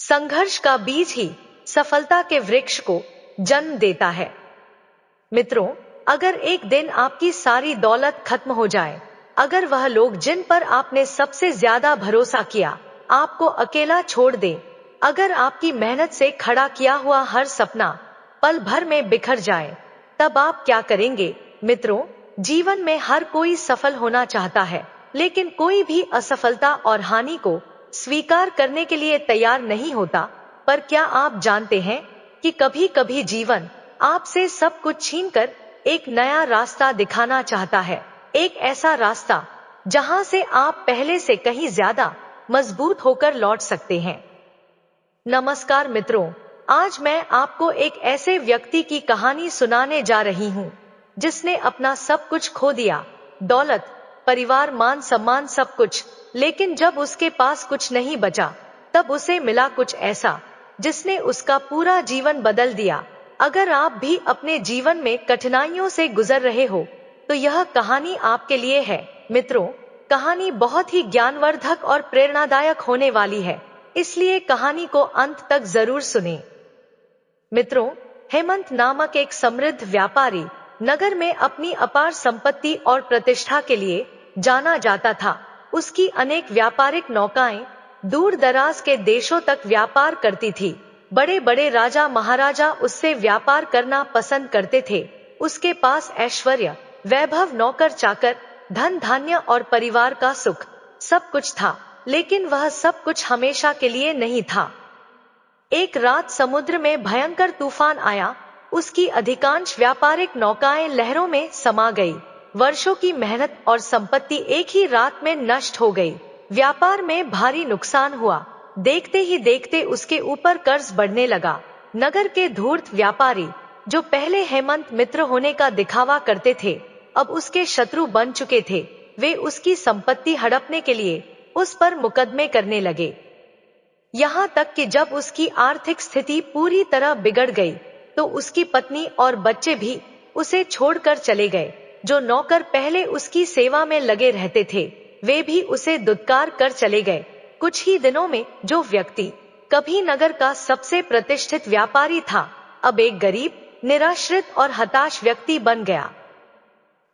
संघर्ष का बीज ही सफलता के वृक्ष को जन्म देता है। मित्रों, अगर एक दिन आपकी सारी दौलत खत्म हो जाए, अगर वह लोग जिन पर आपने सबसे ज्यादा भरोसा किया आपको अकेला छोड़ दे, अगर आपकी मेहनत से खड़ा किया हुआ हर सपना पल भर में बिखर जाए, तब आप क्या करेंगे? मित्रों, जीवन में हर कोई सफल होना चाहता है, लेकिन कोई भी असफलता और हानि को स्वीकार करने के लिए तैयार नहीं होता। पर क्या आप जानते हैं कि कभी कभी जीवन आपसे सब कुछ छीनकर एक नया रास्ता दिखाना चाहता है, एक ऐसा रास्ता जहां से आप पहले से कहीं ज्यादा मजबूत होकर लौट सकते हैं। नमस्कार मित्रों, आज मैं आपको एक ऐसे व्यक्ति की कहानी सुनाने जा रही हूं जिसने अपना सब कुछ खो दिया, दौलत, परिवार, मान सम्मान, सब कुछ। लेकिन जब उसके पास कुछ नहीं बचा, तब उसे मिला कुछ ऐसा जिसने उसका पूरा जीवन बदल दिया। अगर आप भी अपने जीवन में कठिनाइयों से गुजर रहे हो, तो यह कहानी आपके लिए है। मित्रों, कहानी बहुत ही ज्ञानवर्धक और प्रेरणादायक होने वाली है, इसलिए कहानी को अंत तक जरूर सुनें। मित्रों, हेमंत नामक एक समृद्ध व्यापारी नगर में अपनी अपार संपत्ति और प्रतिष्ठा के लिए जाना जाता था। उसकी अनेक व्यापारिक नौकाएं दूर दराज के देशों तक व्यापार करती थी। बड़े बड़े राजा महाराजा उससे व्यापार करना पसंद करते थे। उसके पास ऐश्वर्य, वैभव, नौकर चाकर, धन धान्य और परिवार का सुख सब कुछ था, लेकिन वह सब कुछ हमेशा के लिए नहीं था। एक रात समुद्र में भयंकर तूफान आया। उसकी अधिकांश व्यापारिक नौकाएं लहरों में समा गई। वर्षों की मेहनत और संपत्ति एक ही रात में नष्ट हो गई। व्यापार में भारी नुकसान हुआ। देखते ही देखते उसके ऊपर कर्ज बढ़ने लगा। नगर के धूर्त व्यापारी, जो पहले हेमंत मित्र होने का दिखावा करते थे, अब उसके शत्रु बन चुके थे। वे उसकी संपत्ति हड़पने के लिए उस पर मुकदमे करने लगे। यहाँ तक कि जब उसकी आर्थिक स्थिति पूरी तरह बिगड़ गई, तो उसकी पत्नी और बच्चे भी उसे छोड़कर चले गए। जो नौकर पहले उसकी सेवा में लगे रहते थे, वे भी उसे दुत्कार कर चले गए। कुछ ही दिनों में जो व्यक्ति कभी नगर का सबसे प्रतिष्ठित व्यापारी था, अब एक गरीब, निराश्रित और हताश व्यक्ति बन गया।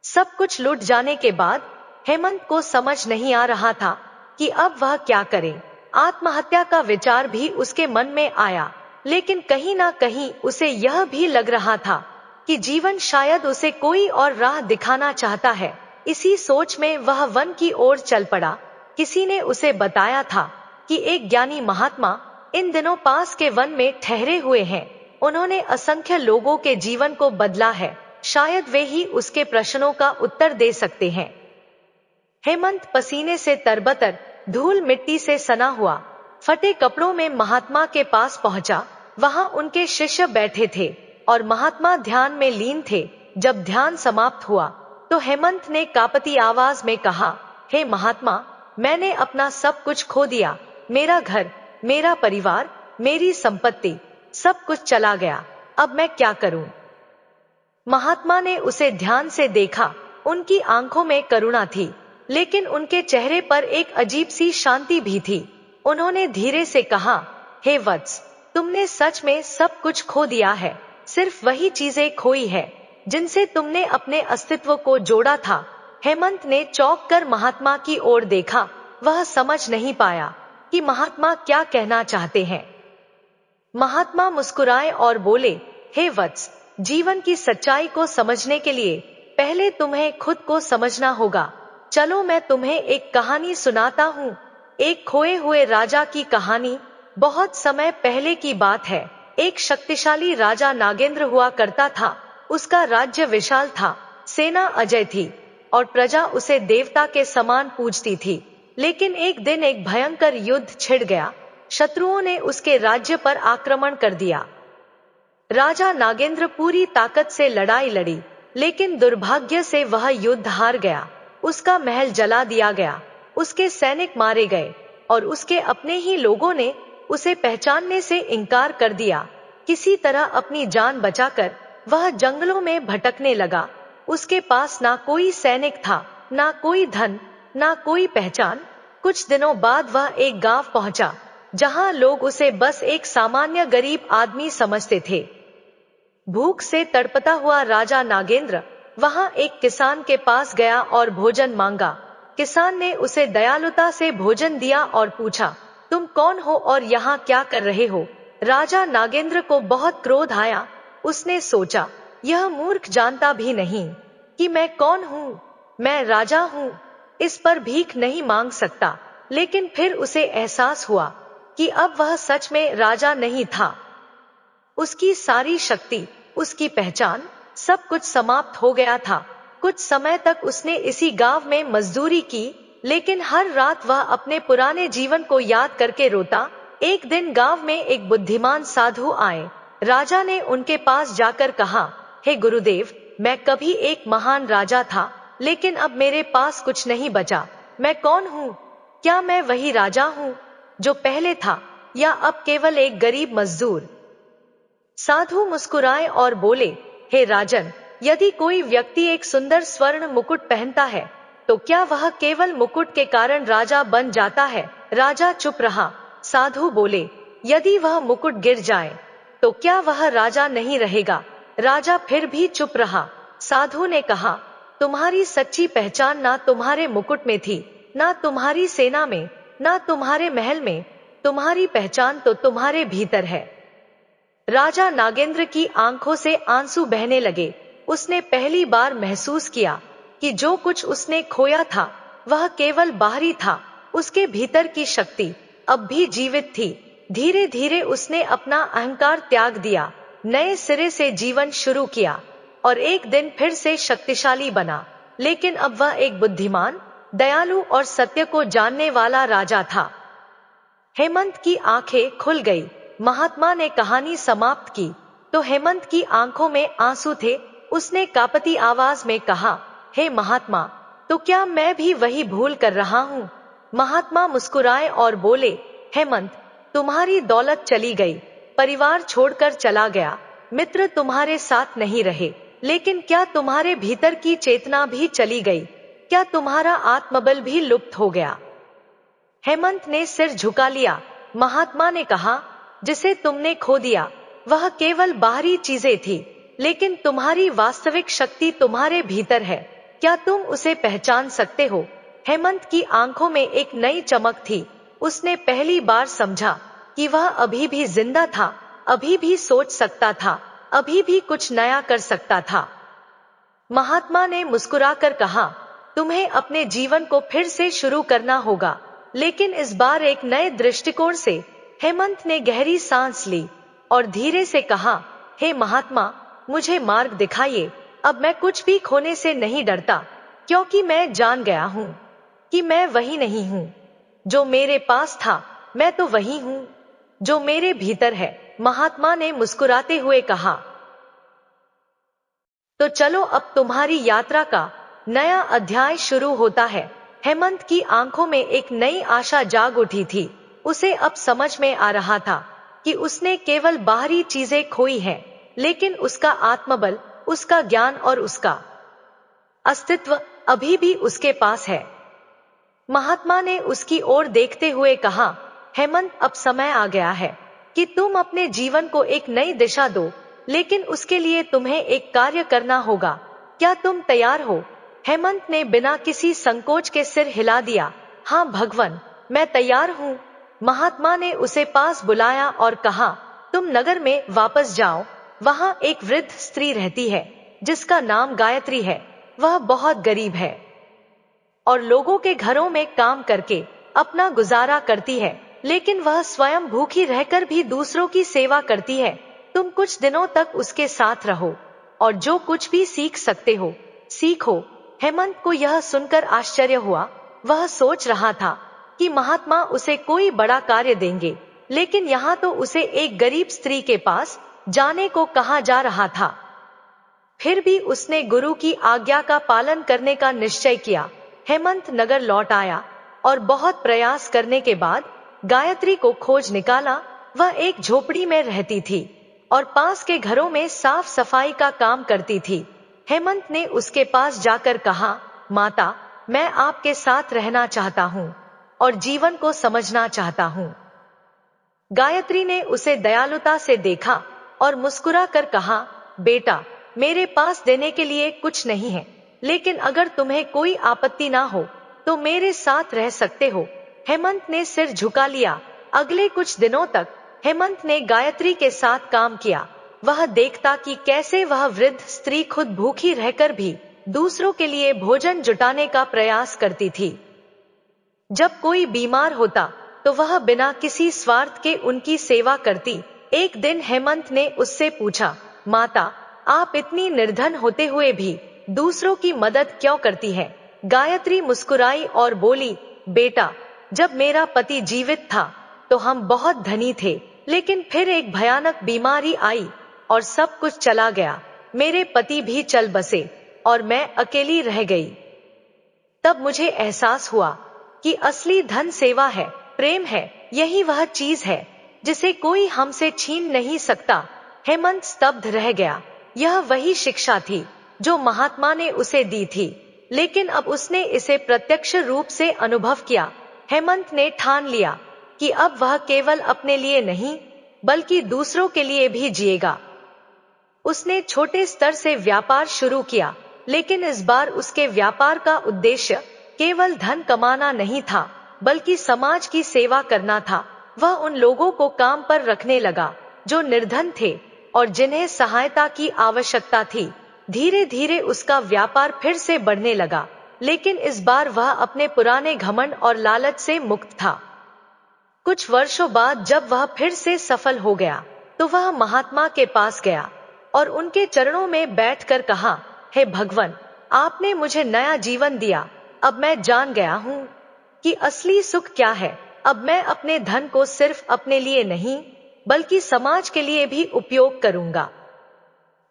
सब कुछ लूट जाने के बाद हेमंत को समझ नहीं आ रहा था कि अब वह क्या करे। आत्महत्या का विचार भी उसके मन में आया, लेकिन कहीं ना कहीं उसे यह भी लग रहा था कि जीवन शायद उसे कोई और राह दिखाना चाहता है। इसी सोच में वह वन की ओर चल पड़ा। किसी ने उसे बताया था कि एक ज्ञानी महात्मा इन दिनों पास के वन में ठहरे हुए हैं। उन्होंने असंख्य लोगों के जीवन को बदला है। शायद वे ही उसके प्रश्नों का उत्तर दे सकते हैं। हेमंत पसीने से तरबतर, धूल मिट्टी से सना हुआ, फटे कपड़ों में महात्मा के पास पहुंचा। वहां उनके शिष्य बैठे थे और महात्मा ध्यान में लीन थे। जब ध्यान समाप्त हुआ, तो हेमंत ने कांपती आवाज में कहा, हे महात्मा, मैंने अपना सब कुछ खो दिया। मेरा घर, मेरा परिवार, मेरी संपत्ति, सब कुछ चला गया। अब मैं क्या करूं? महात्मा ने उसे ध्यान से देखा। उनकी आंखों में करुणा थी, लेकिन उनके चेहरे पर एक अजीब सी शांति भी थी। उन्होंने धीरे से कहा, हे वत्स, तुमने सच में सब कुछ खो दिया है। सिर्फ वही चीजें खोई है जिनसे तुमने अपने अस्तित्व को जोड़ा था। हेमंत ने चौंक कर महात्मा की ओर देखा। वह समझ नहीं पाया कि महात्मा क्या कहना चाहते हैं। महात्मा मुस्कुराए और बोले, हे वत्स, जीवन की सच्चाई को समझने के लिए पहले तुम्हें खुद को समझना होगा। चलो मैं तुम्हें एक कहानी सुनाता हूँ। एक खोए हुए राजा की कहानी। बहुत समय पहले की बात है। एक शक्तिशाली राजा नागेंद्र हुआ करता था। उसका राज्य विशाल था, सेना अजय थी और प्रजा उसे देवता के समान पूजती थी। लेकिन एक दिन एक भयंकर युद्ध छिड़ गया। शत्रुओं ने उसके राज्य पर आक्रमण कर दिया। राजा नागेंद्र पूरी ताकत से लड़ाई लड़ी, लेकिन दुर्भाग्य से वह युद्ध हार गया। उसका महल जला दिया गया, उसके सैनिक मारे गए और उसके अपने ही लोगों ने उसे पहचानने से इनकार कर दिया। किसी तरह अपनी जान बचाकर वह जंगलों में भटकने लगा। उसके पास ना कोई सैनिक था, ना कोई धन, ना कोई पहचान। कुछ दिनों बाद वह एक गांव पहुंचा। जहां लोग उसे बस एक सामान्य गरीब आदमी समझते थे। भूख से तड़पता हुआ राजा नागेंद्र वहां एक किसान के पास गया और भोजन मांगा। किसान ने उसे दयालुता से भोजन दिया और पूछा, तुम कौन हो और यहाँ क्या कर रहे हो? राजा नागेंद्र को बहुत क्रोध आया। उसने सोचा, यह मूर्ख जानता भी नहीं कि मैं कौन हूँ। मैं राजा हूँ, इस पर भीख नहीं मांग सकता। लेकिन फिर उसे एहसास हुआ कि अब वह सच में राजा नहीं था। उसकी सारी शक्ति, उसकी पहचान, सब कुछ समाप्त हो गया था। कुछ समय तक उसने इसी गांव में मजदूरी की, लेकिन हर रात वह अपने पुराने जीवन को याद करके रोता। एक दिन गांव में एक बुद्धिमान साधु आए। राजा ने उनके पास जाकर कहा, हे गुरुदेव, मैं कभी एक महान राजा था, लेकिन अब मेरे पास कुछ नहीं बचा। मैं कौन हूँ? क्या मैं वही राजा हूँ जो पहले था, या अब केवल एक गरीब मजदूर? साधु मुस्कुराए और बोले, हे राजन, यदि कोई व्यक्ति एक सुंदर स्वर्ण मुकुट पहनता है, तो क्या वह केवल मुकुट के कारण राजा बन जाता है? राजा चुप रहा। साधु बोले, यदि वह मुकुट गिर जाए, तो क्या वह राजा नहीं रहेगा? राजा फिर भी चुप रहा। साधु ने कहा, तुम्हारी सच्ची पहचान ना तुम्हारे मुकुट में थी, ना तुम्हारी सेना में, ना तुम्हारे महल में। तुम्हारी पहचान तो तुम्हारे भीतर है। राजा नागेंद्र की आंखों से आंसू बहने लगे। उसने पहली बार महसूस किया कि जो कुछ उसने खोया था, वह केवल बाहरी था। उसके भीतर की शक्ति अब भी जीवित थी। धीरे धीरे उसने अपना अहंकार त्याग दिया, नए सिरे से जीवन शुरू किया और एक दिन फिर से शक्तिशाली बना। लेकिन अब वह एक बुद्धिमान, दयालु और सत्य को जानने वाला राजा था। हेमंत की आंखें खुल गई। महात्मा ने कहानी समाप्त की तो हेमंत की आंखों में आंसू थे। उसने कांपती आवाज में कहा, हे महात्मा, तो क्या मैं भी वही भूल कर रहा हूँ? महात्मा मुस्कुराए और बोले, हेमंत, तुम्हारी दौलत चली गई, परिवार छोड़कर चला गया, मित्र तुम्हारे साथ नहीं रहे, लेकिन क्या तुम्हारे भीतर की चेतना भी चली गई? क्या तुम्हारा आत्मबल भी लुप्त हो गया? हेमंत ने सिर झुका लिया। महात्मा ने कहा, जिसे तुमने खो दिया वह केवल बाहरी चीजें थी, लेकिन तुम्हारी वास्तविक शक्ति तुम्हारे भीतर है। क्या तुम उसे पहचान सकते हो? हेमंत की आंखों में एक नई चमक थी। उसने पहली बार समझा कि वह अभी भी जिंदा था, अभी भी सोच सकता था, अभी भी कुछ नया कर सकता था। महात्मा ने मुस्कुराकर कहा, तुम्हें अपने जीवन को फिर से शुरू करना होगा, लेकिन इस बार एक नए दृष्टिकोण से। हेमंत ने गहरी सांस ली और धीरे से कहा, हे महात्मा, मुझे मार्ग दिखाइए। अब मैं कुछ भी खोने से नहीं डरता, क्योंकि मैं जान गया हूं कि मैं वही नहीं हूं जो मेरे पास था। मैं तो वही हूं जो मेरे भीतर है। महात्मा ने मुस्कुराते हुए कहा, तो चलो अब तुम्हारी यात्रा का नया अध्याय शुरू होता है। हेमंत की आंखों में एक नई आशा जाग उठी थी। उसे अब समझ में आ रहा था कि उसने केवल बाहरी चीजें खोई हैं, लेकिन उसका आत्मबल, उसका ज्ञान और उसका अस्तित्व अभी भी उसके पास है। महात्मा ने उसकी ओर देखते हुए कहा, हेमंत, अब समय आ गया है कि तुम अपने जीवन को एक नई दिशा दो, लेकिन उसके लिए तुम्हें एक कार्य करना होगा। क्या तुम तैयार हो? हेमंत ने बिना किसी संकोच के सिर हिला दिया। हाँ भगवन, मैं तैयार हूँ। महात्मा ने उसे पास बुलाया और कहा, तुम नगर में वापस जाओ। वहां एक वृद्ध स्त्री रहती है जिसका नाम गायत्री है। वह बहुत गरीब है और लोगों के घरों में काम करके अपना गुजारा करती है, लेकिन वह स्वयं भूखी रहकर भी दूसरों की सेवा करती है। तुम कुछ दिनों तक उसके साथ रहो और जो कुछ भी सीख सकते हो सीखो। हेमंत को यह सुनकर आश्चर्य हुआ। वह सोच रहा था कि महात्मा उसे कोई बड़ा कार्य देंगे, लेकिन यहाँ तो उसे एक गरीब स्त्री के पास जाने को कहा जा रहा था। फिर भी उसने गुरु की आज्ञा का पालन करने का निश्चय किया। हेमंत नगर लौट आया और बहुत प्रयास करने के बाद गायत्री को खोज निकाला। वह एक झोपड़ी में रहती थी और पास के घरों में साफ सफाई का काम करती थी। हेमंत ने उसके पास जाकर कहा, माता, मैं आपके साथ रहना चाहता हूँ और जीवन को समझना चाहता हूँ। गायत्री ने उसे दयालुता से देखा और मुस्कुरा कर कहा, बेटा, मेरे पास देने के लिए कुछ नहीं है, लेकिन अगर तुम्हें कोई आपत्ति ना हो तो मेरे साथ रह सकते हो। हेमंत ने सिर झुका लिया। अगले कुछ दिनों तक हेमंत ने गायत्री के साथ काम किया। वह देखता कि कैसे वह वृद्ध स्त्री खुद भूखी रहकर भी दूसरों के लिए भोजन जुटाने का प्रयास करती थी। जब कोई बीमार होता तो वह बिना किसी स्वार्थ के उनकी सेवा करती। एक दिन हेमंत ने उससे पूछा, माता, आप इतनी निर्धन होते हुए भी दूसरों की मदद क्यों करती है? गायत्री मुस्कुराई और बोली, बेटा, जब मेरा पति जीवित था तो हम बहुत धनी थे, लेकिन फिर एक भयानक बीमारी आई और सब कुछ चला गया। मेरे पति भी चल बसे और मैं अकेली रह गई। तब मुझे एहसास हुआ कि असली धन सेवा है, प्रेम है। यही वह चीज है जिसे कोई हमसे छीन नहीं सकता। हेमंत स्तब्ध रह गया। यह वही शिक्षा थी जो महात्मा ने उसे दी थी, लेकिन अब उसने इसे प्रत्यक्ष रूप से अनुभव किया। हेमंत ने ठान लिया कि अब वह केवल अपने लिए नहीं बल्कि दूसरों के लिए भी जिएगा। उसने छोटे स्तर से व्यापार शुरू किया, लेकिन इस बार उसके व्यापार का उद्देश्य केवल धन कमाना नहीं था, बल्कि समाज की सेवा करना था। वह उन लोगों को काम पर रखने लगा जो निर्धन थे और जिन्हें सहायता की आवश्यकता थी। धीरे धीरे उसका व्यापार फिर से बढ़ने लगा, लेकिन इस बार वह अपने पुराने घमंड और लालच से मुक्त था। कुछ वर्षों बाद जब वह फिर से सफल हो गया तो वह महात्मा के पास गया और उनके चरणों में बैठकर कहा, हे भगवान, आपने मुझे नया जीवन दिया। अब मैं जान गया हूँ कि असली सुख क्या है। अब मैं अपने धन को सिर्फ अपने लिए नहीं बल्कि समाज के लिए भी उपयोग करूंगा।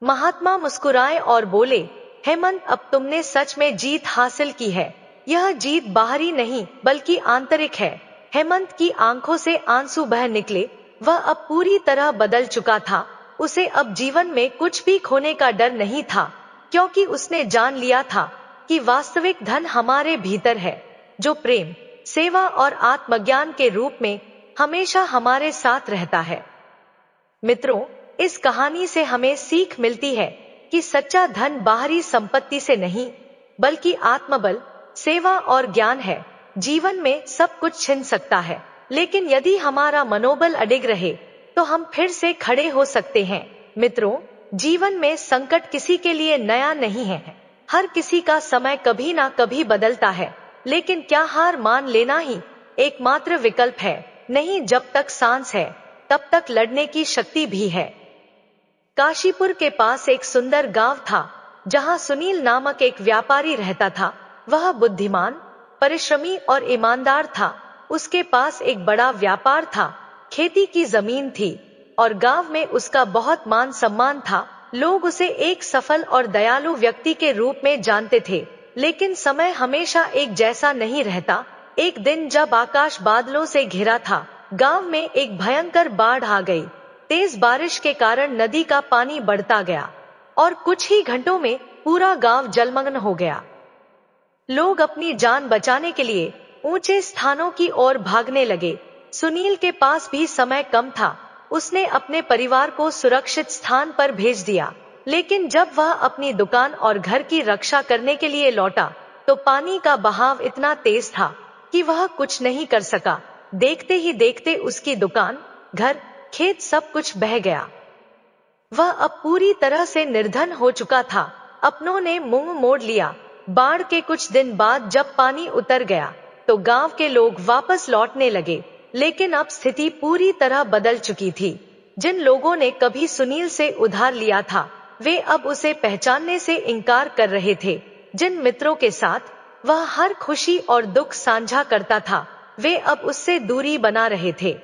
महात्मा मुस्कुराए और बोले, हेमंत, अब तुमने सच में जीत हासिल की है। यह जीत बाहरी नहीं बल्कि आंतरिक है। हेमंत की आंखों से आंसू बह निकले। वह अब पूरी तरह बदल चुका था। उसे अब जीवन में कुछ भी खोने का डर नहीं था, क्योंकि उसने जान लिया था कि वास्तविक धन हमारे भीतर है, जो प्रेम, सेवा और आत्मज्ञान के रूप में हमेशा हमारे साथ रहता है। मित्रों, इस कहानी से हमें सीख मिलती है कि सच्चा धन बाहरी संपत्ति से नहीं बल्कि आत्मबल, सेवा और ज्ञान है। जीवन में सब कुछ छिन सकता है, लेकिन यदि हमारा मनोबल अडिग रहे तो हम फिर से खड़े हो सकते हैं। मित्रों, जीवन में संकट किसी के लिए नया नहीं है। हर किसी का समय कभी ना कभी बदलता है, लेकिन क्या हार मान लेना ही एकमात्र विकल्प है? नहीं, जब तक सांस है तब तक लड़ने की शक्ति भी है। काशीपुर के पास एक सुंदर गांव था जहां सुनील नामक एक व्यापारी रहता था। वह बुद्धिमान, परिश्रमी और ईमानदार था। उसके पास एक बड़ा व्यापार था, खेती की जमीन थी और गांव में उसका बहुत मान सम्मान था। लोग उसे एक सफल और दयालु व्यक्ति के रूप में जानते थे। लेकिन समय हमेशा एक जैसा नहीं रहता। एक दिन जब आकाश बादलों से घिरा था, गांव में एक भयंकर बाढ़ आ गई। तेज बारिश के कारण नदी का पानी बढ़ता गया और कुछ ही घंटों में पूरा गांव जलमग्न हो गया। लोग अपनी जान बचाने के लिए ऊंचे स्थानों की ओर भागने लगे। सुनील के पास भी समय कम था। उसने अपने परिवार को सुरक्षित स्थान पर भेज दिया, लेकिन जब वह अपनी दुकान और घर की रक्षा करने के लिए लौटा तो पानी का बहाव इतना तेज था कि वह कुछ नहीं कर सका। देखते ही देखते उसकी दुकान, घर, खेत सब कुछ बह गया। वह अब पूरी तरह से निर्धन हो चुका था। अपनों ने मुंह मोड़ लिया। बाढ़ के कुछ दिन बाद जब पानी उतर गया तो गांव के लोग वापस लौटने लगे, लेकिन अब स्थिति पूरी तरह बदल चुकी थी। जिन लोगों ने कभी सुनील से उधार लिया था, वे अब उसे पहचानने से इनकार कर रहे थे। जिन मित्रों के साथ वह हर खुशी और दुख साझा करता था, वे अब उससे दूरी बना रहे थे।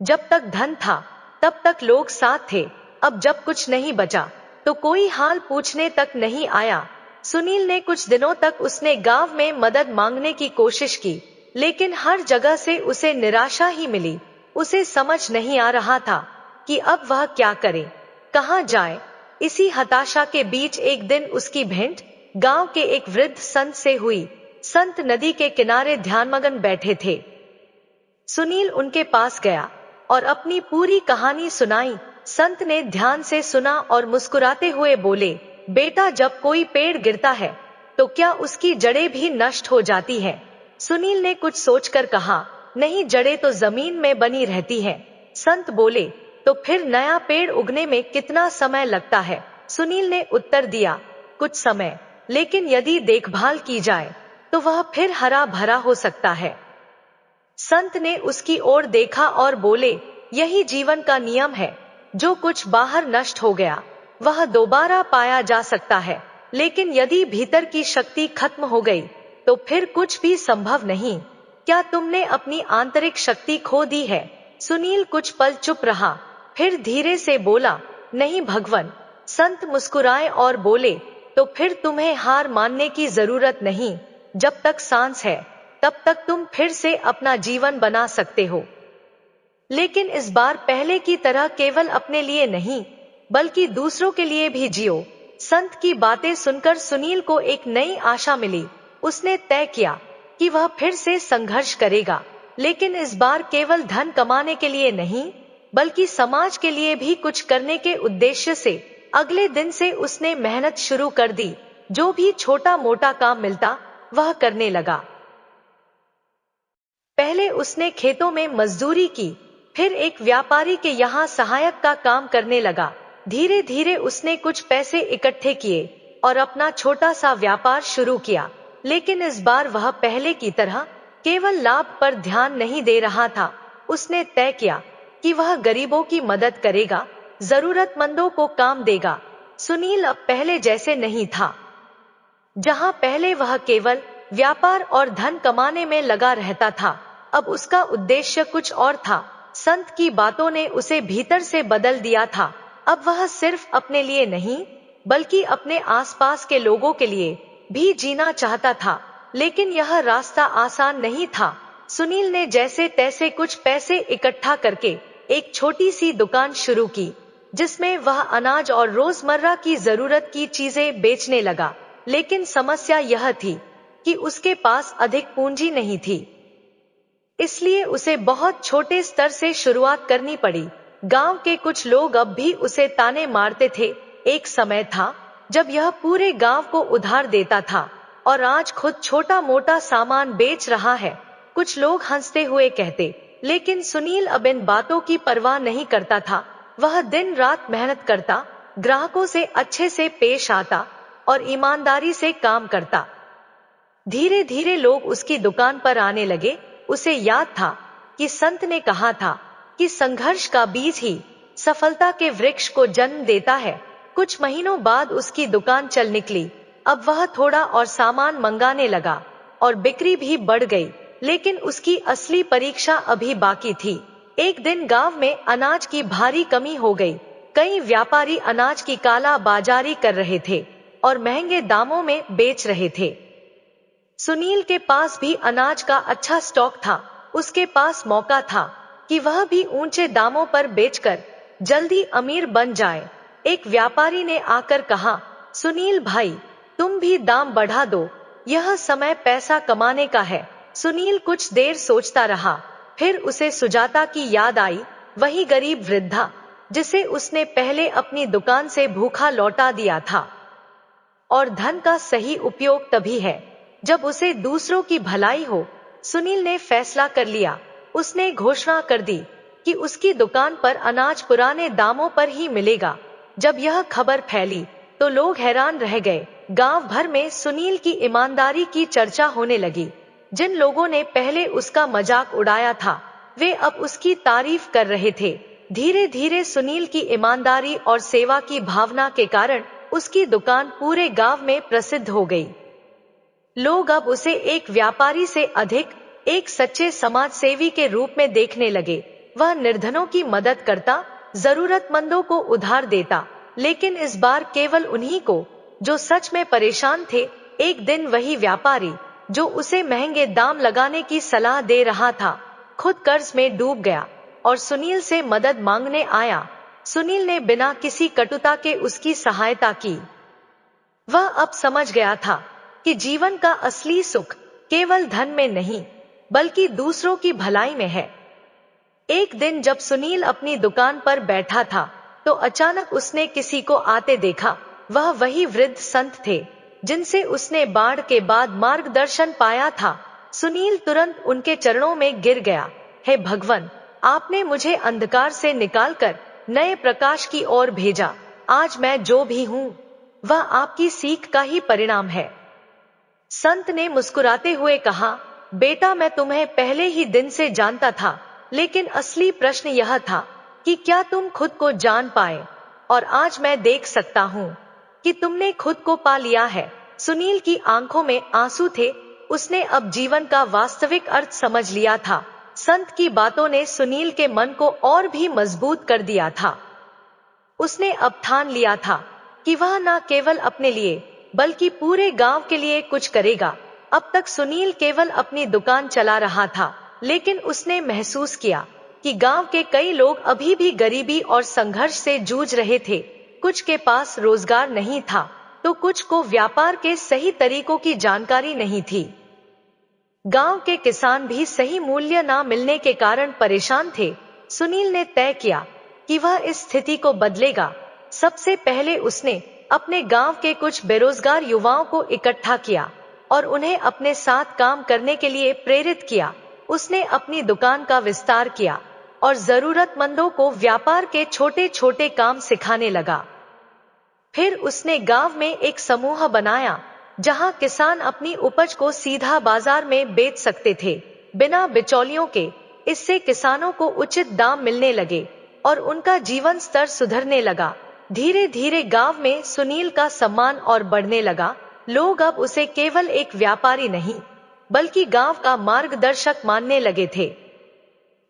जब तक धन था तब तक लोग साथ थे। अब जब कुछ नहीं बचा तो कोई हाल पूछने तक नहीं आया। सुनील ने कुछ दिनों तक उसने गांव में मदद मांगने की कोशिश की, लेकिन हर जगह से उसे निराशा ही मिली। उसे समझ नहीं आ रहा था कि अब वह क्या करे, कहां जाए। इसी हताशा के बीच एक दिन उसकी भेंट गांव के एक वृद्ध संत से हुई। संत नदी के किनारे ध्यानमग्न बैठे थे। सुनील उनके पास गया और अपनी पूरी कहानी सुनाई। संत ने ध्यान से सुना और मुस्कुराते हुए बोले, बेटा, जब कोई पेड़ गिरता है तो क्या उसकी जड़ें भी नष्ट हो जाती है? सुनील ने कुछ सोचकर कहा, नहीं, जड़ें तो जमीन में बनी रहती है। संत बोले, तो फिर नया पेड़ उगने में कितना समय लगता है? सुनील ने उत्तर दिया, कुछ समय, लेकिन यदि देखभाल की जाए तो वह फिर हरा भरा हो सकता है। संत ने उसकी ओर देखा और बोले, यही जीवन का नियम है। जो कुछ बाहर नष्ट हो गया वह दोबारा पाया जा सकता है, लेकिन यदि भीतर की शक्ति खत्म हो गई तो फिर कुछ भी संभव नहीं। क्या तुमने अपनी आंतरिक शक्ति खो दी है? सुनील कुछ पल चुप रहा, फिर धीरे से बोला, नहीं भगवन। संत मुस्कुराए और बोले, तो फिर तुम्हें हार मानने की जरूरत नहीं। जब तक सांस है तब तक तुम फिर से अपना जीवन बना सकते हो, लेकिन इस बार पहले की तरह केवल अपने लिए नहीं बल्कि दूसरों के लिए भी जियो। संत की बातें सुनकर सुनील को एक नई आशा मिली। उसने तय किया कि वह फिर से संघर्ष करेगा, लेकिन इस बार केवल धन कमाने के लिए नहीं बल्कि समाज के लिए भी कुछ करने के उद्देश्य से। अगले दिन से उसने मेहनत शुरू कर दी। जो भी छोटा मोटा काम मिलता वह करने लगा। पहले उसने खेतों में मजदूरी की, फिर एक व्यापारी के यहाँ सहायक का काम करने लगा। धीरे धीरे उसने कुछ पैसे इकट्ठे किए और अपना छोटा सा व्यापार शुरू किया। लेकिन इस बार वह पहले की तरह केवल लाभ पर ध्यान नहीं दे रहा था। उसने तय किया कि वह गरीबों की मदद करेगा, जरूरतमंदों को काम देगा। सुनील अब पहले जैसे नहीं था। जहां पहले वह केवल व्यापार और धन कमाने में लगा रहता था, अब उसका उद्देश्य कुछ और था। संत की बातों ने उसे भीतर से बदल दिया था। अब वह सिर्फ अपने लिए नहीं बल्कि अपने आसपास के लोगों के लिए भी जीना चाहता था। लेकिन यह रास्ता आसान नहीं था। सुनील ने जैसे तैसे कुछ पैसे इकट्ठा करके एक छोटी सी दुकान शुरू की, जिसमें वह अनाज और रोजमर्रा की जरूरत की चीजें बेचने लगा। लेकिन समस्या यह थी कि उसके पास अधिक पूंजी नहीं थी, इसलिए उसे बहुत छोटे स्तर से शुरुआत करनी पड़ी। गांव के कुछ लोग अब भी उसे ताने मारते थे। एक समय था जब यह पूरे गांव को उधार देता था और आज खुद छोटा मोटा सामान बेच रहा है। कुछ लोग हंसते हुए कहते, लेकिन सुनील अब इन बातों की परवाह नहीं करता था। वह दिन रात मेहनत करता, ग्राहकों से अच्छे से पेश आता और ईमानदारी से काम करता। धीरे धीरे लोग उसकी दुकान पर आने लगे। उसे याद था कि संत ने कहा था कि संघर्ष का बीज ही सफलता के वृक्ष को जन्म देता है। कुछ महीनों बाद उसकी दुकान चल निकली। अब वह थोड़ा और सामान मंगाने लगा और बिक्री भी बढ़ गई, लेकिन उसकी असली परीक्षा अभी बाकी थी। एक दिन गांव में अनाज की भारी कमी हो गई। कई व्यापारी अनाज की काला बाजारी कर रहे थे और महंगे दामों में बेच रहे थे। सुनील के पास भी अनाज का अच्छा स्टॉक था। उसके पास मौका था कि वह भी ऊंचे दामों पर बेचकर जल्दी अमीर बन जाए। एक व्यापारी ने आकर कहा, सुनील भाई, तुम भी दाम बढ़ा दो, यह समय पैसा कमाने का है। सुनील कुछ देर सोचता रहा, फिर उसे सुजाता की याद आई, वही गरीब वृद्धा जिसे उसने पहले अपनी दुकान से भूखा लौटा दिया था। और धन का सही उपयोग तभी है जब उसे दूसरों की भलाई हो। सुनील ने फैसला कर लिया। उसने घोषणा कर दी कि उसकी दुकान पर अनाज पुराने दामों पर ही मिलेगा। जब यह खबर फैली तो लोग हैरान रह गए। गांव भर में सुनील की ईमानदारी की चर्चा होने लगी। जिन लोगों ने पहले उसका मजाक उड़ाया था वे अब उसकी तारीफ कर रहे थे। धीरे धीरे सुनील की ईमानदारी और सेवा की भावना के कारण उसकी दुकान पूरे गांव में प्रसिद्ध हो गई। लोग अब उसे एक व्यापारी से अधिक एक सच्चे समाज सेवी के रूप में देखने लगे। वह निर्धनों की मदद करता, जरूरतमंदों को उधार देता, लेकिन इस बार केवल उन्हीं को जो सच में परेशान थे। एक दिन वही व्यापारी जो उसे महंगे दाम लगाने की सलाह दे रहा था, खुद कर्ज में डूब गया और सुनील से मदद मांगने आया। सुनील ने बिना किसी कटुता के उसकी सहायता की। वह अब समझ गया था कि जीवन का असली सुख केवल धन में नहीं बल्कि दूसरों की भलाई में है। एक दिन जब सुनील अपनी दुकान पर बैठा था तो अचानक उसने किसी को आते देखा। वह वही वृद्ध संत थे जिनसे उसने बाढ़ के बाद मार्गदर्शन पाया था। सुनील तुरंत उनके चरणों में गिर गया। हे भगवान, आपने मुझे अंधकार से निकालकर नए प्रकाश की ओर भेजा। आज मैं जो भी हूँ वह आपकी सीख का ही परिणाम है। संत ने मुस्कुराते हुए कहा, बेटा, मैं तुम्हें पहले ही दिन से जानता था, लेकिन असली प्रश्न यह था कि क्या तुम खुद को जान पाए, और आज मैं देख सकता हूँ कि तुमने खुद को पा लिया है। सुनील की आंखों में आंसू थे। उसने अब जीवन का वास्तविक अर्थ समझ लिया था। संत की बातों ने सुनील के मन को और भी मजबूत कर दिया था। उसने अब ठान लिया था कि वह न केवल अपने लिए बल्कि पूरे गांव के लिए कुछ करेगा। अब तक सुनील केवल अपनी दुकान चला रहा था, लेकिन उसने महसूस किया कि गांव के कई लोग अभी भी गरीबी और संघर्ष से जूझ रहे थे। कुछ के पास रोजगार नहीं था तो कुछ को व्यापार के सही तरीकों की जानकारी नहीं थी। गांव के किसान भी सही मूल्य न मिलने के कारण परेशान थे। सुनील ने तय किया कि वह इस स्थिति को बदलेगा। सबसे पहले उसने अपने गांव के कुछ बेरोजगार युवाओं को इकट्ठा किया और उन्हें अपने साथ काम करने के लिए प्रेरित किया। उसने अपनी दुकान का विस्तार किया और जरूरतमंदों को व्यापार के छोटे छोटे काम सिखाने लगा। फिर उसने गांव में एक समूह बनाया जहां किसान अपनी उपज को सीधा बाजार में बेच सकते थे, बिना बिचौलियों के। इससे किसानों को उचित दाम मिलने लगे और उनका जीवन स्तर सुधरने लगा। धीरे धीरे गांव में सुनील का सम्मान और बढ़ने लगा। लोग अब उसे केवल एक व्यापारी नहीं बल्कि गांव का मार्गदर्शक मानने लगे थे।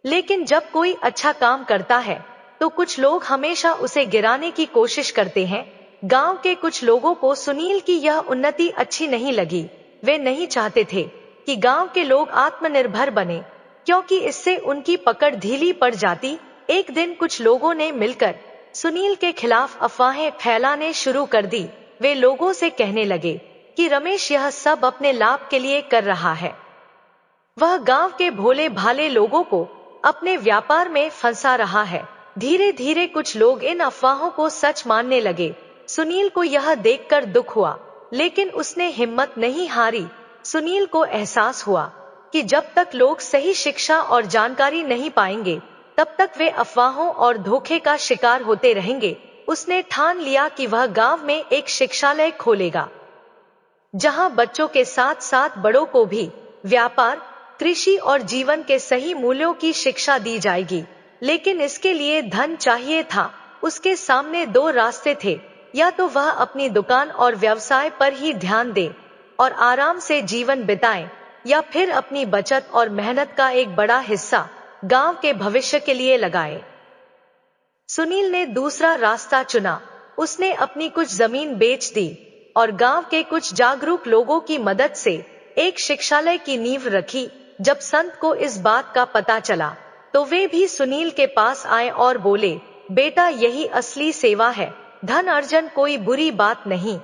लेकिन जब कोई अच्छा काम करता है तो कुछ लोग हमेशा उसे गिराने की कोशिश करते हैं। गांव के कुछ लोगों को सुनील की यह उन्नति अच्छी नहीं लगी। वे नहीं चाहते थे कि गांव के लोग आत्मनिर्भर बने, क्योंकि इससे उनकी पकड़ ढीली पड़ जाती। एक दिन कुछ लोगों ने मिलकर सुनील के खिलाफ अफवाहें फैलाने शुरू कर दी। वे लोगों से कहने लगे कि रमेश यह सब अपने लाभ के लिए कर रहा है। वह गांव के भोले भाले लोगों को अपने व्यापार में फंसा रहा है। धीरे धीरे कुछ लोग इन अफवाहों को सच मानने लगे। सुनील को यह देखकर दुख हुआ, लेकिन उसने हिम्मत नहीं हारी। सुनील को एहसास हुआ कि जब तक लोग सही शिक्षा और जानकारी नहीं पाएंगे, तब तक वे अफवाहों और धोखे का शिकार होते रहेंगे। उसने ठान लिया कि वह गांव में एक शिक्षालय खोलेगा, जहां बच्चों के साथ साथ बड़ों को भी व्यापार, कृषि और जीवन के सही मूल्यों की शिक्षा दी जाएगी। लेकिन इसके लिए धन चाहिए था। उसके सामने दो रास्ते थे, या तो वह अपनी दुकान और व्यवसाय पर ही ध्यान दे और आराम से जीवन बिताए, या फिर अपनी बचत और मेहनत का एक बड़ा हिस्सा गांव के भविष्य के लिए लगाए। सुनील ने दूसरा रास्ता चुना। उसने अपनी कुछ जमीन बेच दी और गांव के कुछ जागरूक लोगों की मदद से एक शिक्षालय की नींव रखी। जब संत को इस बात का पता चला तो वे भी सुनील के पास आए और बोले, बेटा, यही असली सेवा है। धन अर्जन कोई बुरी बात नहीं,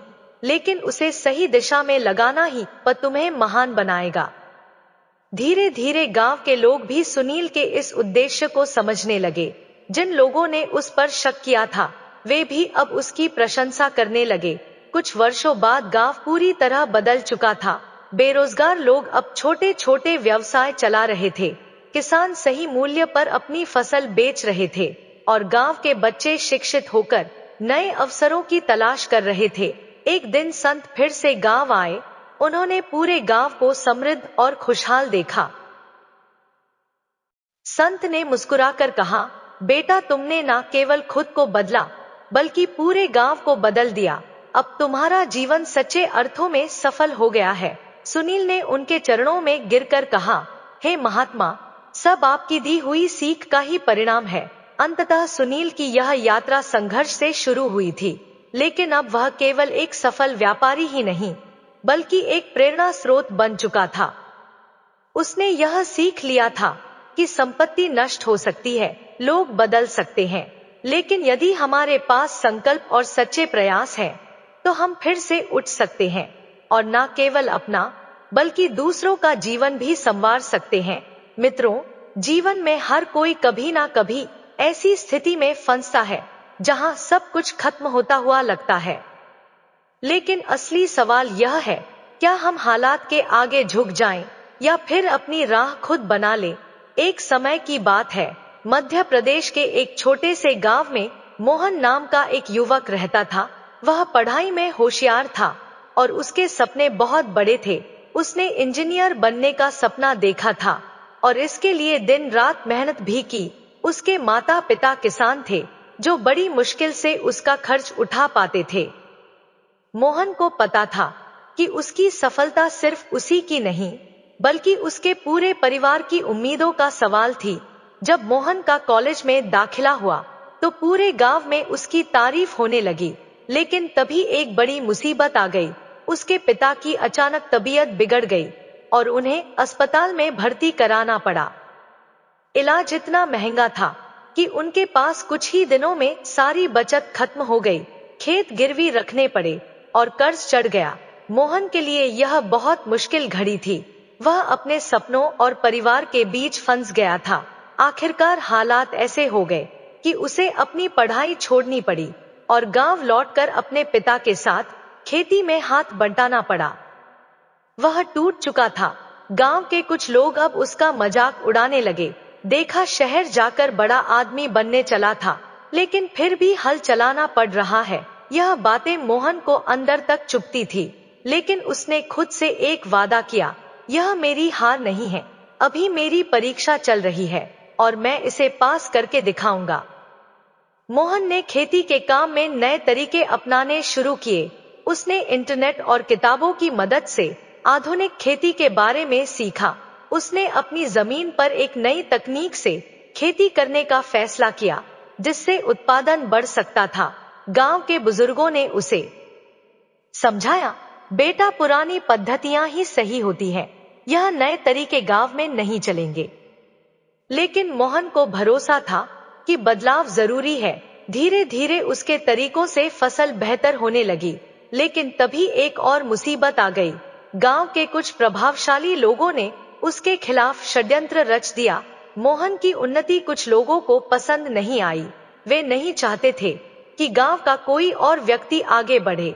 लेकिन उसे सही दिशा में लगाना ही तुम्हें महान बनाएगा। धीरे धीरे गांव के लोग भी सुनील के इस उद्देश्य को समझने लगे। जिन लोगों ने उस पर शक किया था, वे भी अब उसकी प्रशंसा करने लगे। कुछ वर्षों बाद गांव पूरी तरह बदल चुका था। बेरोजगार लोग अब छोटे छोटे व्यवसाय चला रहे थे, किसान सही मूल्य पर अपनी फसल बेच रहे थे और गांव के बच्चे शिक्षित होकर नए अवसरों की तलाश कर रहे थे। एक दिन संत फिर से गांव आए। उन्होंने पूरे गांव को समृद्ध और खुशहाल देखा। संत ने मुस्कुराकर कहा, बेटा, तुमने न केवल खुद को बदला बल्कि पूरे गांव को बदल दिया। अब तुम्हारा जीवन सच्चे अर्थों में सफल हो गया है। सुनील ने उनके चरणों में गिरकर कहा, हे महात्मा, सब आपकी दी हुई सीख का ही परिणाम है। अंततः सुनील की यह यात्रा संघर्ष से शुरू हुई थी, लेकिन अब वह केवल एक सफल व्यापारी ही नहीं बल्कि एक प्रेरणा स्रोत बन चुका था। उसने यह सीख लिया था कि संपत्ति नष्ट हो सकती है, लोग बदल सकते हैं, लेकिन यदि हमारे पास संकल्प और सच्चे प्रयास हैं, तो हम फिर से उठ सकते हैं और न केवल अपना बल्कि दूसरों का जीवन भी संवार सकते हैं। मित्रों, जीवन में हर कोई कभी ना कभी ऐसी स्थिति में फंसता है जहां सब कुछ खत्म होता हुआ लगता है। लेकिन असली सवाल यह है, क्या हम हालात के आगे झुक जाएं या फिर अपनी राह खुद बना लें? एक समय की बात है, मध्य प्रदेश के एक छोटे से गांव में मोहन नाम का एक युवक रहता था। वह पढ़ाई में होशियार था और उसके सपने बहुत बड़े थे। उसने इंजीनियर बनने का सपना देखा था और इसके लिए दिन रात मेहनत भी की। उसके माता पिता किसान थे जो बड़ी मुश्किल से उसका खर्च उठा पाते थे। मोहन को पता था कि उसकी सफलता सिर्फ उसी की नहीं, बल्कि उसके पूरे परिवार की उम्मीदों का सवाल थी। जब मोहन का कॉलेज में दाखिला हुआ तो पूरे गांव में उसकी तारीफ होने लगी। लेकिन तभी एक बड़ी मुसीबत आ गई। उसके पिता की अचानक तबीयत बिगड़ गई और उन्हें अस्पताल में भर्ती कराना पड़ा। इलाज इतना महंगा था कि उनके पास कुछ ही दिनों में सारी बचत खत्म हो गई। खेत गिरवी रखने पड़े और कर्ज चढ़ गया। मोहन के लिए यह बहुत मुश्किल घड़ी थी। वह अपने सपनों और परिवार के बीच फंस गया था। आखिरकार हालात ऐसे हो गए कि उसे अपनी पढ़ाई छोड़नी पड़ी और गांव लौटकर अपने पिता के साथ खेती में हाथ बंटाना पड़ा। वह टूट चुका था। गांव के कुछ लोग अब उसका मजाक उड़ाने लगे। देखा, शहर जाकर बड़ा आदमी बनने चला था, लेकिन फिर भी हल चलाना पड़ रहा है। यह बातें मोहन को अंदर तक चुभती थी, लेकिन उसने खुद से एक वादा किया, यह मेरी हार नहीं है। अभी मेरी परीक्षा चल रही है और मैं इसे पास करके दिखाऊंगा। मोहन ने खेती के काम में नए तरीके अपनाने शुरू किए। उसने इंटरनेट और किताबों की मदद से आधुनिक खेती के बारे में सीखा। उसने अपनी जमीन पर एक नई तकनीक से खेती करने का फैसला किया, जिससे उत्पादन बढ़ सकता था। गांव के बुजुर्गों ने उसे समझाया, बेटा, पुरानी पद्धतियां ही सही होती हैं, यह नए तरीके गांव में नहीं चलेंगे। लेकिन मोहन को भरोसा था कि बदलाव जरूरी है। धीरे धीरे उसके तरीकों से फसल बेहतर होने लगी। लेकिन तभी एक और मुसीबत आ गई। गांव के कुछ प्रभावशाली लोगों ने उसके खिलाफ षड्यंत्र रच दिया। मोहन की उन्नति कुछ लोगों को पसंद नहीं आई। वे नहीं चाहते थे कि गांव का कोई और व्यक्ति आगे बढ़े।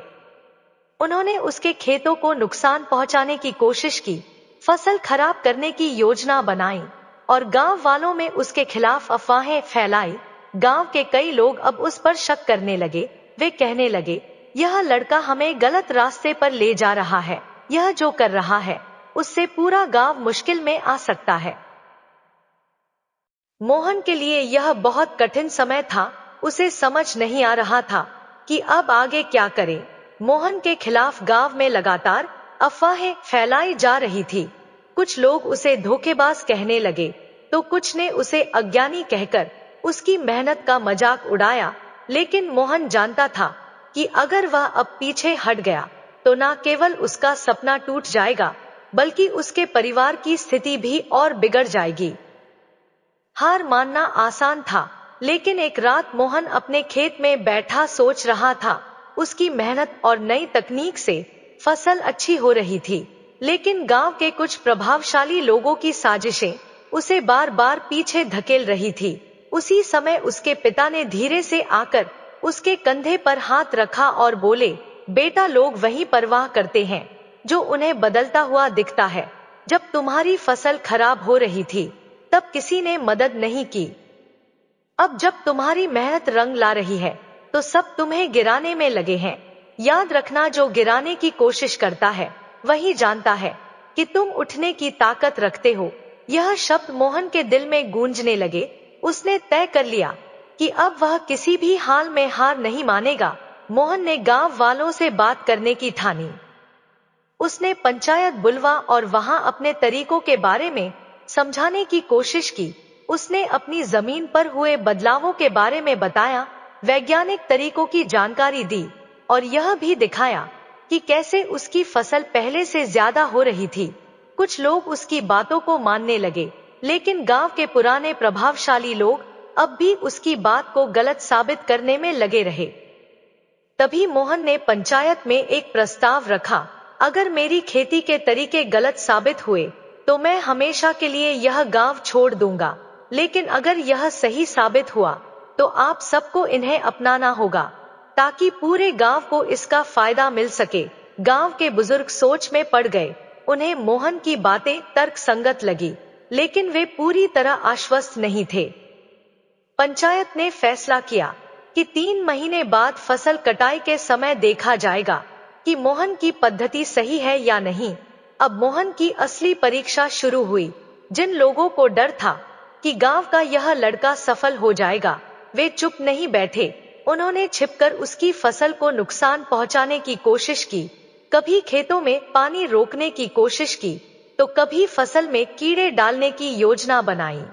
उन्होंने उसके खेतों को नुकसान पहुंचाने की कोशिश की, फसल खराब करने की योजना बनाई और गांव वालों में उसके खिलाफ अफवाहें फैलाई। गांव के कई लोग अब उस पर शक करने लगे। वे कहने लगे, यह लड़का हमें गलत रास्ते पर ले जा रहा है। यह जो कर रहा है उससे पूरा गांव मुश्किल में आ सकता है। मोहन के लिए यह बहुत कठिन समय था। उसे समझ नहीं आ रहा था कि अब आगे क्या करे। मोहन के खिलाफ गांव में लगातार अफवाहें फैलाई जा रही थी। कुछ लोग उसे धोखेबाज कहने लगे तो कुछ ने उसे अज्ञानी कहकर उसकी मेहनत का मजाक उड़ाया। लेकिन मोहन जानता था कि अगर वह अब पीछे हट गया तो न केवल उसका सपना टूट जाएगा, बल्कि उसके परिवार की स्थिति भी और बिगड़ जाएगी। हार मानना आसान था, लेकिन एक रात मोहन अपने खेत में बैठा सोच रहा था। उसकी मेहनत और नई तकनीक से फसल अच्छी हो रही थी, लेकिन गांव के कुछ प्रभावशाली लोगों की साजिशें उसे बार बार पीछे धकेल रही थी। उसी समय उसके पिता ने धीरे से आकर उसके कंधे पर हाथ रखा और बोले, बेटा, लोग वही परवाह करते हैं जो उन्हें बदलता हुआ दिखता है। जब तुम्हारी फसल खराब हो रही थी तब किसी ने मदद नहीं की। अब जब तुम्हारी मेहनत रंग ला रही है तो सब तुम्हें गिराने में लगे हैं। याद रखना, जो गिराने की कोशिश करता है वही जानता है कि तुम उठने की ताकत रखते हो। यह शब्द मोहन के दिल में गूंजने लगे। उसने तय कर लिया कि अब वह किसी भी हाल में हार नहीं मानेगा। मोहन ने गांव वालों से बात करने की ठानी। उसने पंचायत बुलवा और वहां अपने तरीकों के बारे में समझाने की कोशिश की। उसने अपनी जमीन पर हुए बदलावों के बारे में बताया, वैज्ञानिक तरीकों की जानकारी दी और यह भी दिखाया कि कैसे उसकी फसल पहले से ज्यादा हो रही थी। कुछ लोग उसकी बातों को मानने लगे, लेकिन गांव के पुराने प्रभावशाली लोग अब भी उसकी बात को गलत साबित करने में लगे रहे। तभी मोहन ने पंचायत में एक प्रस्ताव रखा, अगर मेरी खेती के तरीके गलत साबित हुए तो मैं हमेशा के लिए यह गांव छोड़ दूंगा, लेकिन अगर यह सही साबित हुआ तो आप सबको इन्हें अपनाना होगा ताकि पूरे गांव को इसका फायदा मिल सके। गांव के बुजुर्ग सोच में पड़ गए। उन्हें मोहन की बातें तर्कसंगत लगी, लेकिन वे पूरी तरह आश्वस्त नहीं थे। पंचायत ने फैसला किया कि 3 महीने बाद फसल कटाई के समय देखा जाएगा कि मोहन की पद्धति सही है या नहीं। अब मोहन की असली परीक्षा शुरू हुई। जिन लोगों को डर था कि गांव का यह लड़का सफल हो जाएगा, वे चुप नहीं बैठे। उन्होंने छिपकर उसकी फसल को नुकसान पहुंचाने की कोशिश की, कभी खेतों में पानी रोकने की कोशिश की, तो कभी फसल में कीड़े डालने की योजना बनाई।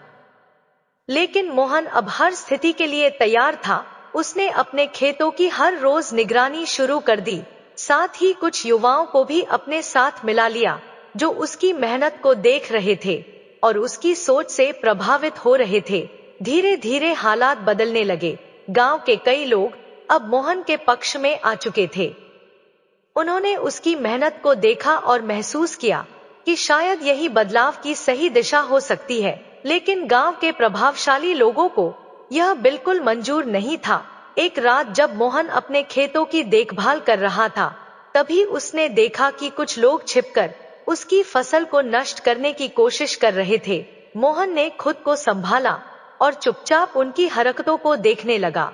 लेकिन मोहन अब हर स्थिति के लिए तैयार था। उसने अपने खेतों की हर रोज निगरानी शुरू कर दी, साथ ही कुछ युवाओं को भी अपने साथ मिला लिया जो उसकी मेहनत को देख रहे थे और उसकी सोच से प्रभावित हो रहे थे। धीरे धीरे हालात बदलने लगे। गांव के कई लोग अब मोहन के पक्ष में आ चुके थे। उन्होंने उसकी मेहनत को देखा और महसूस किया कि शायद यही बदलाव की सही दिशा हो सकती है। लेकिन गांव के प्रभावशाली लोगों को यह बिल्कुल मंजूर नहीं था। एक रात जब मोहन अपने खेतों की देखभाल कर रहा था, तभी उसने देखा कि कुछ लोग छिपकर उसकी फसल को नष्ट करने की कोशिश कर रहे थे। मोहन ने खुद को संभाला और चुपचाप उनकी हरकतों को देखने लगा।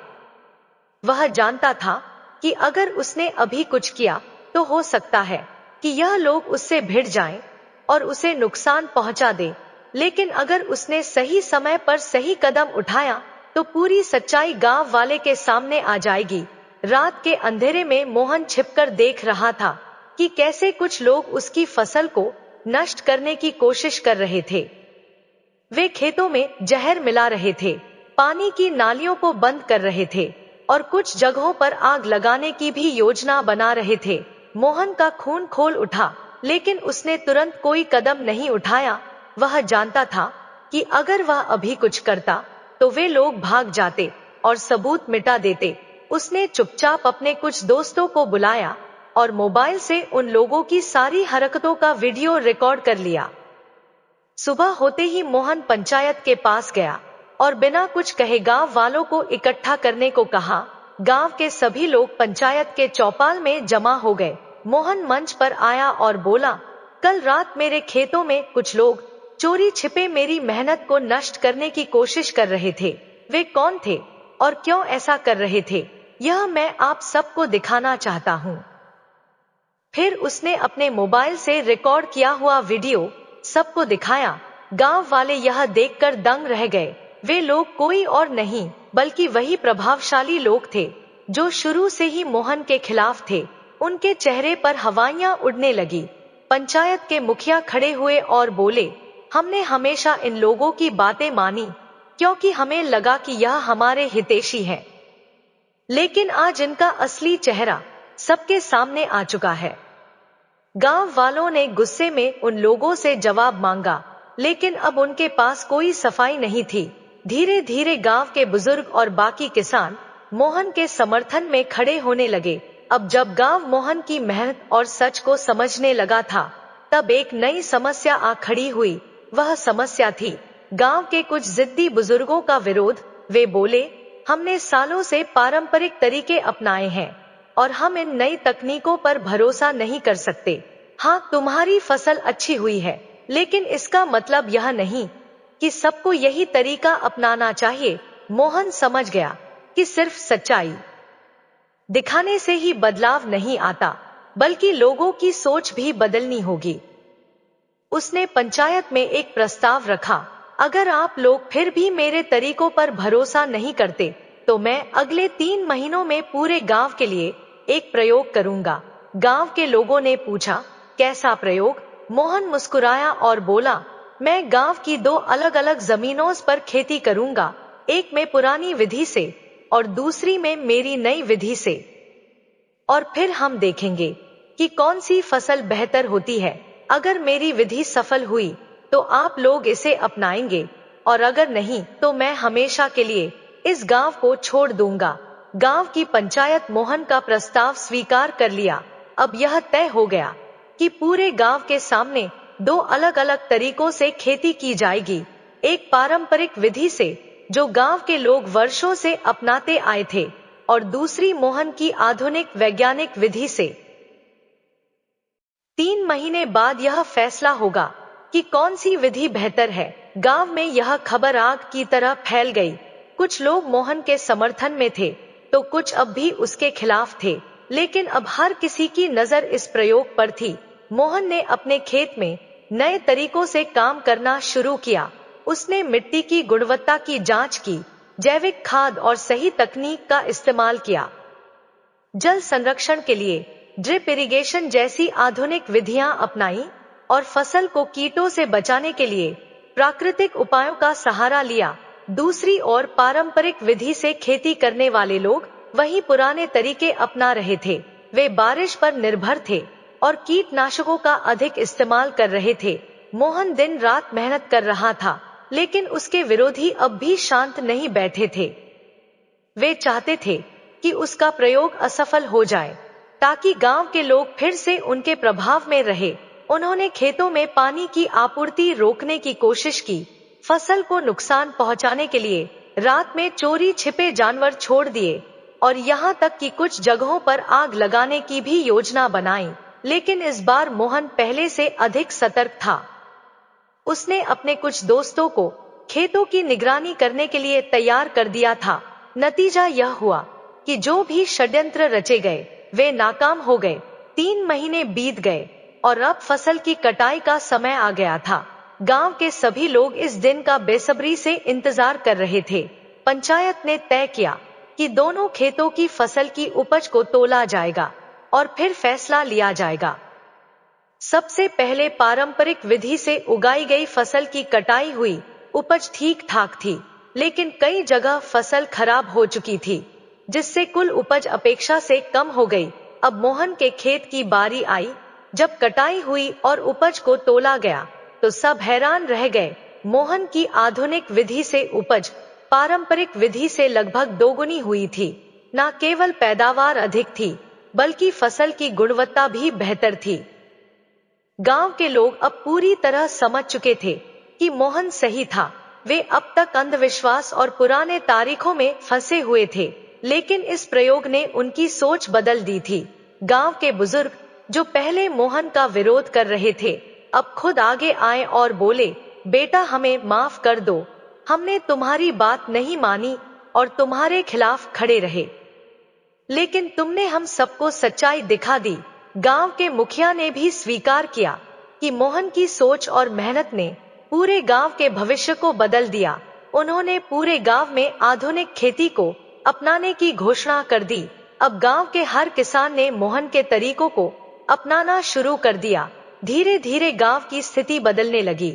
वह जानता था कि अगर उसने अभी कुछ किया तो हो सकता है कि यह लोग उससे भिड़ जाएं और उसे नुकसान पहुंचा दें। लेकिन अगर उसने सही समय पर सही कदम उठाया तो पूरी सच्चाई गांव वाले के सामने आ जाएगी। रात के अंधेरे में मोहन छिपकर देख रहा था कि कैसे कुछ लोग उसकी फसल को नष्ट करने की कोशिश कर रहे थे। वे खेतों में जहर मिला रहे थे, पानी की नालियों को बंद कर रहे थे और कुछ जगहों पर आग लगाने की भी योजना बना रहे थे। मोहन का खून खौल उठा, लेकिन उसने तुरंत कोई कदम नहीं उठाया। वह जानता था कि अगर वह अभी कुछ करता तो वे लोग भाग जाते और सबूत मिटा देते। उसने चुपचाप अपने कुछ दोस्तों को बुलाया और मोबाइल से उन लोगों की सारी हरकतों का वीडियो रिकॉर्ड कर लिया। सुबह होते ही मोहन पंचायत के पास गया और बिना कुछ कहे गांव वालों को इकट्ठा करने को कहा। गांव के सभी लोग पंचायत के चौपाल में जमा हो गए। मोहन मंच पर आया और बोला, कल रात मेरे खेतों में कुछ लोग चोरी छिपे मेरी मेहनत को नष्ट करने की कोशिश कर रहे थे। वे कौन थे और क्यों ऐसा कर रहे थे, यह मैं आप सबको दिखाना चाहता हूँ। फिर उसने अपने मोबाइल से रिकॉर्ड किया हुआ वीडियो सबको दिखाया। गांव वाले यह देखकर दंग रह गए। वे लोग कोई और नहीं बल्कि वही प्रभावशाली लोग थे जो शुरू से ही मोहन के खिलाफ थे। उनके चेहरे पर हवाइयां उड़ने लगी। पंचायत के मुखिया खड़े हुए और बोले, हमने हमेशा इन लोगों की बातें मानी क्योंकि हमें लगा कि यह हमारे हितैषी हैं। लेकिन आज इनका असली चेहरा सबके सामने आ चुका है। गांव वालों ने गुस्से में उन लोगों से जवाब मांगा, लेकिन अब उनके पास कोई सफाई नहीं थी। धीरे धीरे गांव के बुजुर्ग और बाकी किसान मोहन के समर्थन में खड़े होने लगे। अब जब गांव मोहन की मेहनत और सच को समझने लगा था, तब एक नई समस्या आ खड़ी हुई। वह समस्या थी गांव के कुछ जिद्दी बुजुर्गों का विरोध। वे बोले, हमने सालों से पारंपरिक तरीके अपनाए हैं और हम इन नई तकनीकों पर भरोसा नहीं कर सकते। हाँ, तुम्हारी फसल अच्छी हुई है, लेकिन इसका मतलब यह नहीं कि सबको यही तरीका अपनाना चाहिए। मोहन समझ गया कि सिर्फ सच्चाई दिखाने से ही बदलाव नहीं आता, बल्कि लोगों की सोच भी बदलनी होगी। उसने पंचायत में एक प्रस्ताव रखा, अगर आप लोग फिर भी मेरे तरीकों पर भरोसा नहीं करते तो मैं अगले 3 महीनों में पूरे गांव के लिए एक प्रयोग करूंगा। गांव के लोगों ने पूछा, कैसा प्रयोग? मोहन मुस्कुराया और बोला, मैं गांव की 2 अलग अलग जमीनों पर खेती करूंगा, एक में पुरानी विधि से और दूसरी में मेरी नई विधि से। और फिर हम देखेंगे कि कौन सी फसल बेहतर होती है। अगर मेरी विधि सफल हुई तो आप लोग इसे अपनाएंगे और अगर नहीं तो मैं हमेशा के लिए इस गांव को छोड़ दूंगा। गांव की पंचायत मोहन का प्रस्ताव स्वीकार कर लिया। अब यह तय हो गया कि पूरे गांव के सामने दो अलग अलग तरीकों से खेती की जाएगी, एक पारंपरिक विधि से जो गांव के लोग वर्षों से अपनाते आए थे, और दूसरी मोहन की आधुनिक वैज्ञानिक विधि से। 3 महीने बाद यह फैसला होगा कि कौन सी विधि बेहतर है। गांव में यह खबर आग की तरह फैल गई। कुछ लोग मोहन के समर्थन में थे, तो कुछ अब भी उसके खिलाफ थे, लेकिन अब हर किसी की नजर इस प्रयोग पर थी। मोहन ने अपने खेत में नए तरीकों से काम करना शुरू किया। उसने मिट्टी की गुणवत्ता की जांच की, जैविक खाद और सही तकनीक का इस्तेमाल किया। जल संरक्षण के लिए ड्रिप इरिगेशन जैसी आधुनिक विधियां अपनाई और फसल को कीटों से बचाने के लिए प्राकृतिक उपायों का सहारा लिया। दूसरी ओर पारंपरिक विधि से खेती करने वाले लोग वही पुराने तरीके अपना रहे थे। वे बारिश पर निर्भर थे और कीटनाशकों का अधिक इस्तेमाल कर रहे थे। मोहन दिन रात मेहनत कर रहा था, लेकिन उसके विरोधी अब भी शांत नहीं बैठे थे। वे चाहते थे कि उसका प्रयोग असफल हो जाए, ताकि गांव के लोग फिर से उनके प्रभाव में रहे। उन्होंने खेतों में पानी की आपूर्ति रोकने की कोशिश की, फसल को नुकसान पहुंचाने के लिए रात में चोरी छिपे जानवर छोड़ दिए, और यहाँ तक कि कुछ जगहों पर आग लगाने की भी योजना बनाई। लेकिन इस बार मोहन पहले से अधिक सतर्क था। उसने अपने कुछ दोस्तों को खेतों की निगरानी करने के लिए तैयार कर दिया था। नतीजा यह हुआ कि जो भी षड्यंत्र रचे गए वे नाकाम हो गए। 3 महीने बीत गए और अब फसल की कटाई का समय आ गया था। गांव के सभी लोग इस दिन का बेसब्री से इंतजार कर रहे थे। पंचायत ने तय किया कि दोनों खेतों की फसल की उपज को तोला जाएगा और फिर फैसला लिया जाएगा। सबसे पहले पारंपरिक विधि से उगाई गई फसल की कटाई हुई। उपज ठीक ठाक थी, लेकिन कई जगह फसल खराब हो चुकी थी, जिससे कुल उपज अपेक्षा से कम हो गई। अब मोहन के खेत की बारी आई। जब कटाई हुई और उपज को तोला गया तो सब हैरान रह गए। मोहन की आधुनिक विधि से उपज पारंपरिक विधि से लगभग दोगुनी हुई थी। न केवल पैदावार अधिक थी, बल्कि फसल की गुणवत्ता भी बेहतर थी। गांव के लोग अब पूरी तरह समझ चुके थे कि मोहन सही था। वे अब तक अंधविश्वास और पुराने तारीखों में फंसे हुए थे, लेकिन इस प्रयोग ने उनकी सोच बदल दी थी। गांव के बुजुर्ग जो पहले मोहन का विरोध कर रहे थे, अब खुद आगे आए और बोले, बेटा हमें माफ कर दो, हमने तुम्हारी बात नहीं मानी और तुम्हारे खिलाफ खड़े रहे, लेकिन तुमने हम सबको सच्चाई दिखा दी। गांव के मुखिया ने भी स्वीकार किया कि मोहन की सोच और मेहनत ने पूरे गांव के भविष्य को बदल दिया। उन्होंने पूरे गांव में आधुनिक खेती को अपनाने की घोषणा कर दी। अब गांव के हर किसान ने मोहन के तरीकों को अपनाना शुरू कर दिया। धीरे धीरे गांव की स्थिति बदलने लगी।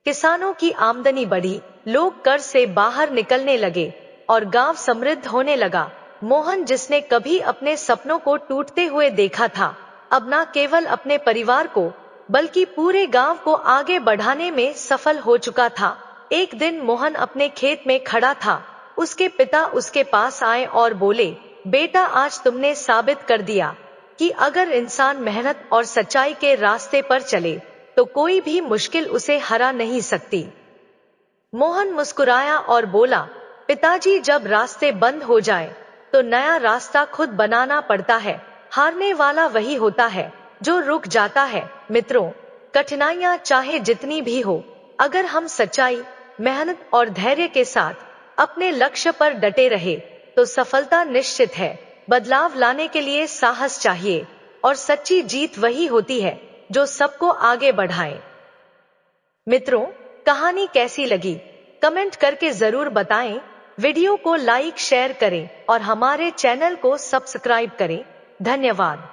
किसानों की आमदनी बढ़ी, लोग कर्ज से बाहर निकलने लगे और गांव समृद्ध होने लगा। मोहन, जिसने कभी अपने सपनों को टूटते हुए देखा था, अब न केवल अपने परिवार को बल्कि पूरे गांव को आगे बढ़ाने में सफल हो चुका था। एक दिन मोहन अपने खेत में खड़ा था। उसके पिता उसके पास आए और बोले, बेटा आज तुमने साबित कर दिया कि अगर इंसान मेहनत और सच्चाई के रास्ते पर चले तो कोई भी मुश्किल उसे हरा नहीं सकती। मोहन मुस्कुराया और बोला, पिताजी जब रास्ते बंद हो जाए तो नया रास्ता खुद बनाना पड़ता है। हारने वाला वही होता है जो रुक जाता है। मित्रों, कठिनाइयां चाहे जितनी भी हो, अगर हम सच्चाई, मेहनत और धैर्य के साथ अपने लक्ष्य पर डटे रहे तो सफलता निश्चित है। बदलाव लाने के लिए साहस चाहिए और सच्ची जीत वही होती है जो सबको आगे बढ़ाए। मित्रों, कहानी कैसी लगी कमेंट करके जरूर बताएं। वीडियो को लाइक शेयर करें और हमारे चैनल को सब्सक्राइब करें। धन्यवाद।